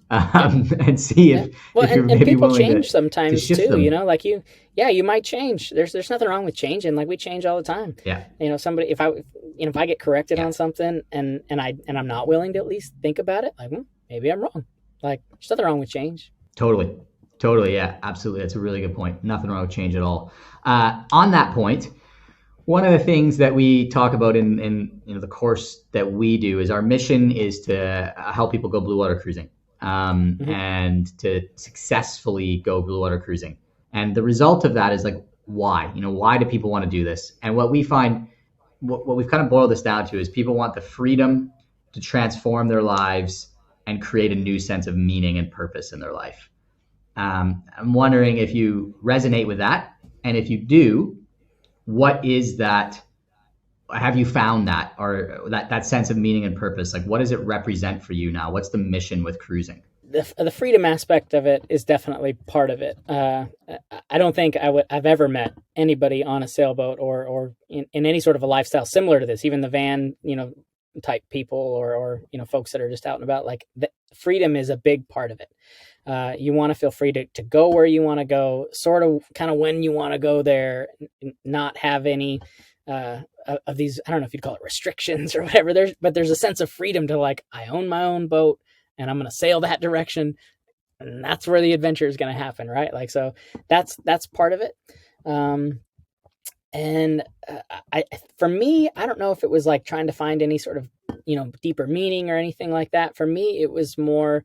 and see if you're maybe people willing change to sometimes shift too, them. like you might change. There's nothing wrong with changing. Like we change all the time. Yeah. Somebody, if I get corrected on something and I'm not willing to at least think about it, like, maybe I'm wrong. Like there's nothing wrong with change. Totally. Yeah, absolutely. That's a really good point. Nothing wrong with change at all. On that point, one of the things that we talk about in the course that we do is our mission is to help people go blue water cruising, and to successfully go blue water cruising. And the result of that is like, why? Why do people want to do this? And what we find, what we've kind of boiled this down to is people want the freedom to transform their lives and create a new sense of meaning and purpose in their life. I'm wondering if you resonate with that, and if you do, what is that? Have you found that, or that sense of meaning and purpose? Like, what does it represent for you now? What's the mission with cruising? The freedom aspect of it is definitely part of it. I don't think I've ever met anybody on a sailboat or in any sort of a lifestyle similar to this, even the van, type people or folks that are just out and about. Like, the freedom is a big part of it. You want to feel free to go where you want to go, sort of kind of when you want to go there, not have any of these, I don't know if you'd call it restrictions or whatever. There's a sense of freedom to, like, I own my own boat and I'm going to sail that direction, and that's where the adventure is going to happen. Right. Like, so that's part of it. And for me, I don't know if it was like trying to find any sort of, deeper meaning or anything like that. For me, it was more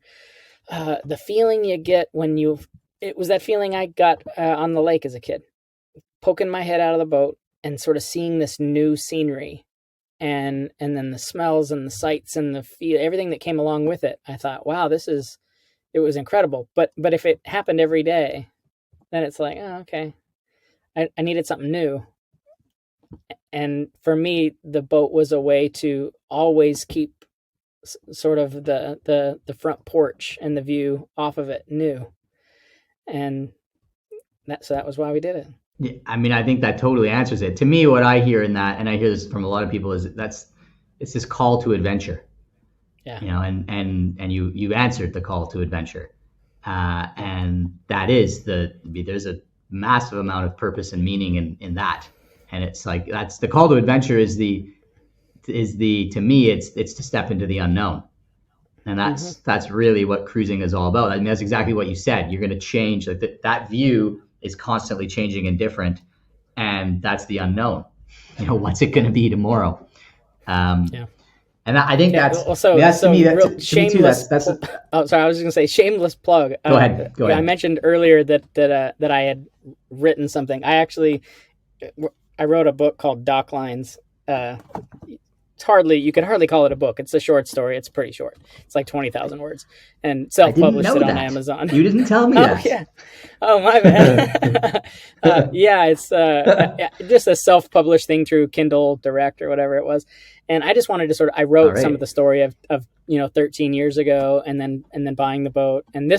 the feeling you get it was that feeling I got on the lake as a kid, poking my head out of the boat and sort of seeing this new scenery, and then the smells and the sights and the feel, everything that came along with it. I thought, wow, it was incredible. But if it happened every day, then it's like, oh, okay, I needed something new. And for me, the boat was a way to always keep sort of the front porch and the view off of it new. And that was why we did it. Yeah, I mean, I think that totally answers it. To me, what I hear in that, and I hear this from a lot of people, is it's this call to adventure. Yeah. And you answered the call to adventure. And that is there's a massive amount of purpose and meaning in that. And it's like, that's the call to adventure is to me, it's to step into the unknown. And that's really what cruising is all about. I mean, that's exactly what you said. You're going to change, like that view is constantly changing and different. And that's the unknown. What's it going to be tomorrow? And I think that's to me, Shameless. Oh, sorry. I was just going to say shameless plug. Go ahead. I mentioned earlier that I had written something. I wrote a book called Docklines. You could hardly call it a book. It's a short story. It's pretty short. It's like 20,000 words, and self-published it on Amazon. You didn't tell me that. Yeah. Oh, my bad. It's just a self-published thing through Kindle Direct or whatever it was. And I just wanted to I wrote some of the story of 13 years ago, and then buying the boat. And I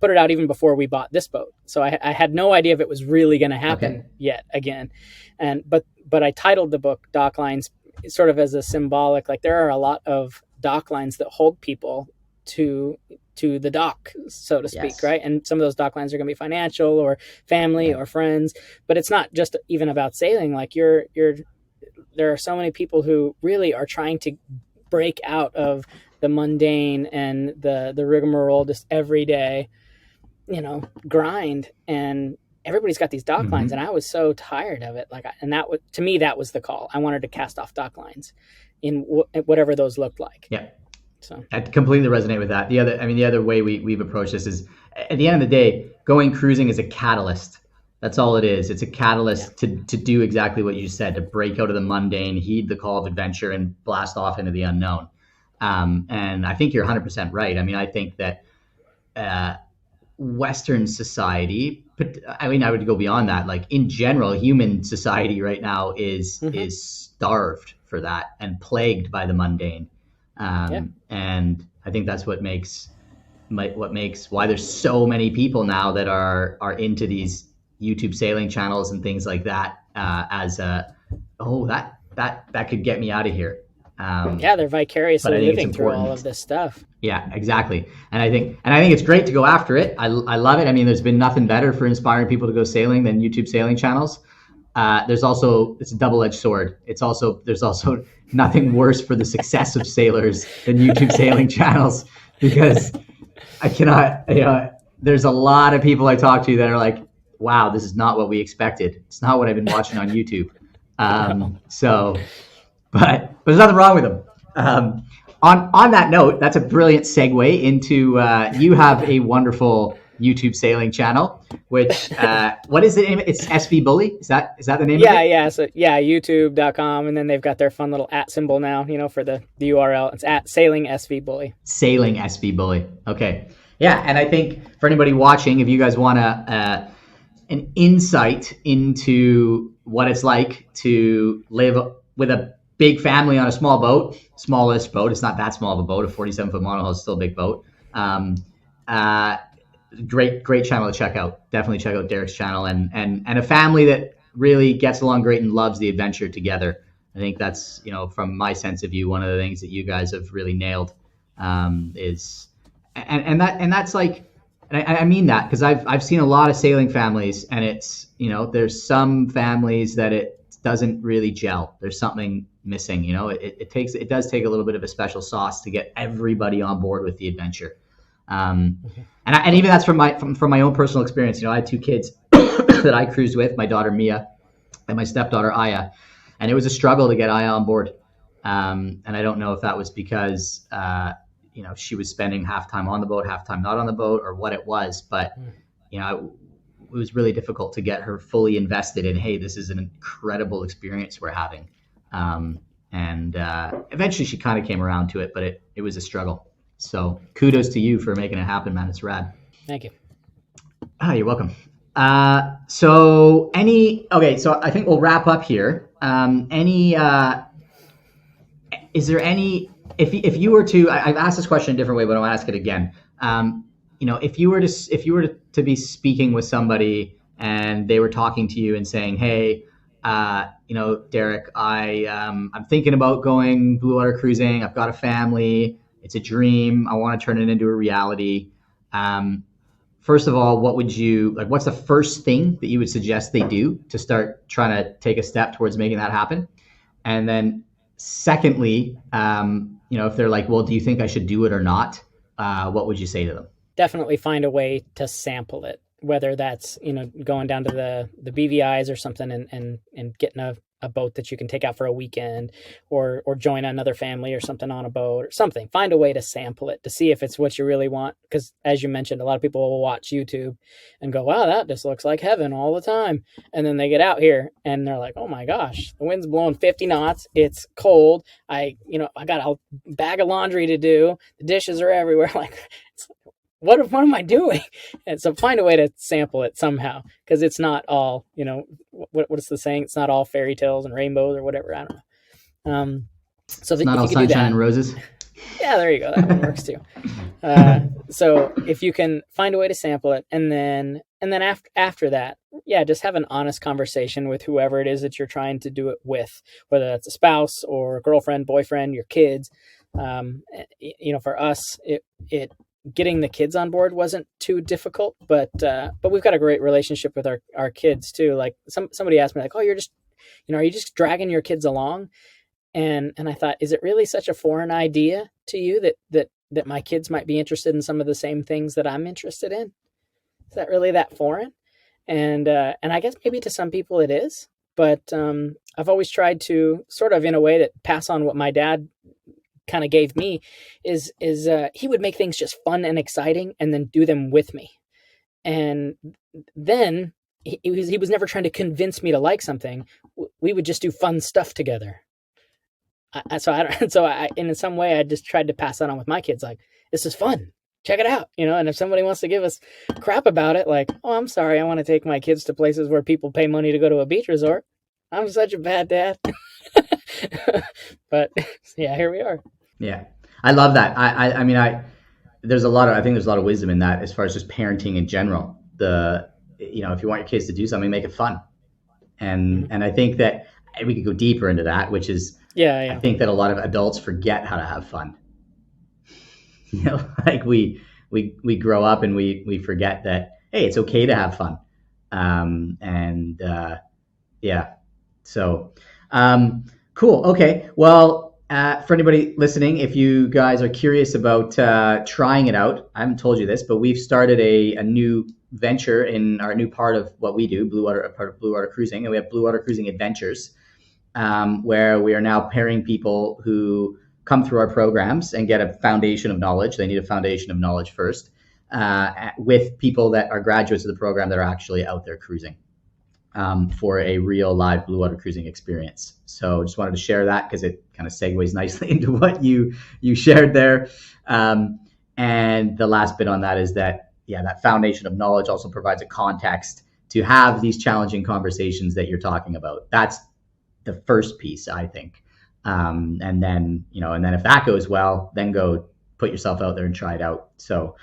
put it out even before we bought this boat. So I had no idea if it was really going to happen yet again. But I titled the book Docklines sort of as a symbolic, like there are a lot of dock lines that hold people to the dock, so to speak, right? And some of those dock lines are going to be financial or family or friends, but it's not just even about sailing. Like there are so many people who really are trying to break out of the mundane and the rigmarole, just everyday, grind. And everybody's got these dock lines, and I was so tired of it. To me, that was the call. I wanted to cast off dock lines in whatever those looked like. Yeah. So I completely resonate with that. The other way we've approached this is, at the end of the day, going cruising is a catalyst That's all it is. It's a catalyst to do exactly what you said, to break out of the mundane, heed the call of adventure, and blast off into the unknown. And I think you're 100% right. I mean, I think that Western society, but I mean, I would go beyond that. Like in general, human society right now is starved for that and plagued by the mundane. And I think that's what makes why there's so many people now that are into these YouTube sailing channels and things like that. As a that could get me out of here. They're vicariously living through all of this stuff. Yeah, exactly. And I think it's great to go after it. I love it. I mean, there's been nothing better for inspiring people to go sailing than YouTube sailing channels. It's a double-edged sword. There's also nothing worse for the success of sailors than YouTube sailing channels, because I cannot, there's a lot of people I talk to that are like, wow, this is not what we expected. It's not what I've been watching on YouTube. But there's nothing wrong with them. On that note, that's a brilliant segue into you have a wonderful YouTube sailing channel, which what is the name? It's svbully. Is that the name of it? So youtube.com, and then they've got their fun little @ symbol now, for the URL. It's @ sailing svbully. Sailing svbully. Okay. Yeah, and I think for anybody watching, if you guys want an insight into what it's like to live with a big family on a small boat, smallest boat. It's not that small of a boat. A 47-foot monohull is still a big boat. Great channel to check out. Definitely check out Derek's channel, and a family that really gets along great and loves the adventure together. I think that's, from my sense of view, one of the things that you guys have really nailed is, and that's like, and I mean that because I've seen a lot of sailing families, and it's, there's some families that it doesn't really gel. There's something missing. It does take a little bit of a special sauce to get everybody on board with the adventure. And even that's from my own personal experience. I had 2 kids that I cruised with, my daughter Mia and my stepdaughter Aya, and it was a struggle to get Aya on board. And I don't know if that was because she was spending half time on the boat, half time not on the boat, or what it was, but it was really difficult to get her fully invested in, hey, this is an incredible experience we're having. And eventually she kind of came around to it, but it was a struggle. So kudos to you for making it happen, man. It's rad. Thank you. You're welcome. So I think we'll wrap up here. Is there any, if you were to, I've asked this question a different way, but I'll ask it again. If you were to be speaking with somebody and they were talking to you and saying, hey, Derek, I'm thinking about going Bluewater cruising. I've got a family. It's a dream. I want to turn it into a reality. First of all, what's the first thing that you would suggest they do to start trying to take a step towards making that happen? And then secondly, if they're like, well, do you think I should do it or not? What would you say to them? Definitely find a way to sample it, whether that's, going down to the BVIs or something and getting a boat that you can take out for a weekend, or join another family or something on a boat or something. Find a way to sample it to see if it's what you really want. Because as you mentioned, a lot of people will watch YouTube and go, wow, that just looks like heaven all the time. And then they get out here and they're like, oh my gosh, the wind's blowing 50 knots. It's cold. I got a bag of laundry to do. The dishes are everywhere. Like, what am I doing? And so find a way to sample it somehow, because it's not all, what's the saying? It's not all fairy tales and rainbows or whatever. I don't know. So it's not all sunshine and roses. Yeah, there you go. That one works too. So if you can find a way to sample it, and then after that, just have an honest conversation with whoever it is that you're trying to do it with, whether that's a spouse or a girlfriend, boyfriend, your kids. For us, it getting the kids on board wasn't too difficult, but we've got a great relationship with our kids too. Like somebody asked me, like, oh, you're just, are you just dragging your kids along? And I thought, is it really such a foreign idea to you that my kids might be interested in some of the same things that I'm interested in? Is that really that foreign? And I guess maybe to some people it is, but I've always tried to sort of, in a way, that pass on what my dad kind of gave me, is he would make things just fun and exciting and then do them with me. And then he was never trying to convince me to like something. We would just do fun stuff together. In some way, I just tried to pass that on with my kids. Like, this is fun. Check it out, And if somebody wants to give us crap about it, like, oh, I'm sorry, I want to take my kids to places where people pay money to go to a beach resort. I'm such a bad dad. But yeah, here we are. Yeah, I love that. I mean, I think there's a lot of wisdom in that as far as just parenting in general. If you want your kids to do something, make it fun. And I think that we could go deeper into that, which is, I think that a lot of adults forget how to have fun. Like we grow up and we forget that, hey, it's okay to have fun. So cool. Okay. Well, for anybody listening, if you guys are curious about trying it out, I haven't told you this, but we've started a new venture in our new part of what we do, part of Bluewater Cruising, and we have Bluewater Cruising Adventures, where we are now pairing people who come through our programs and get a foundation of knowledge. They need a foundation of knowledge first, with people that are graduates of the program that are actually out there cruising, for a real live Bluewater Cruising experience. So just wanted to share that because it kind of segues nicely into what you shared there. And the last bit on that is that, that foundation of knowledge also provides a context to have these challenging conversations that you're talking about. That's the first piece, I think. And then if that goes well, then go put yourself out there and try it out. So,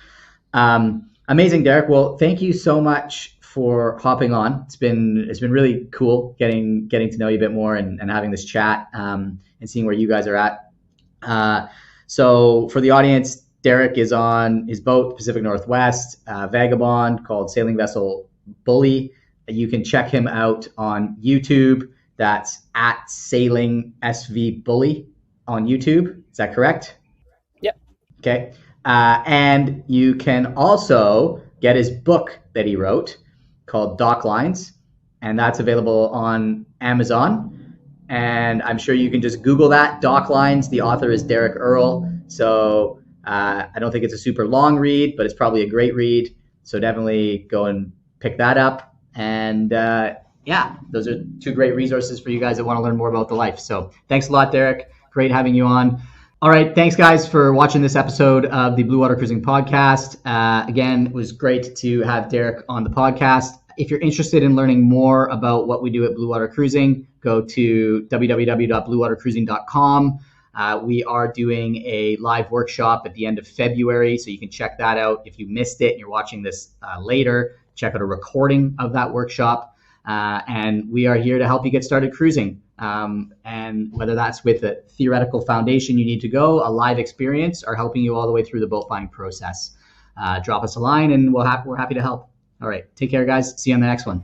amazing, Derek. Well, thank you so much for hopping on. It's been really cool getting to know you a bit more and having this chat, and seeing where you guys are at. So for the audience, Derek is on his boat, Pacific Northwest, Vagabond, called Sailing Vessel Bully. You can check him out on YouTube. That's at Sailing svbully on YouTube. Is that correct? Yep. Okay. And you can also get his book that he wrote called Docklines, and that's available on Amazon. And I'm sure you can just Google that, Docklines. The author is Derek Earl. So I don't think it's a super long read, but it's probably a great read. So definitely go and pick that up. And those are two great resources for you guys that want to learn more about the life. So thanks a lot, Derek. Great having you on. All right. Thanks, guys, for watching this episode of the Bluewater Cruising podcast. Again, it was great to have Derek on the podcast. If you're interested in learning more about what we do at Bluewater Cruising, go to www.bluewatercruising.com. We are doing a live workshop at the end of February, so you can check that out. If you missed it and you're watching this later, check out a recording of that workshop. And we are here to help you get started cruising. And whether that's with a theoretical foundation you need to go, a live experience, or helping you all the way through the boat buying process, drop us a line and we're happy to help. All right. Take care, guys. See you on the next one.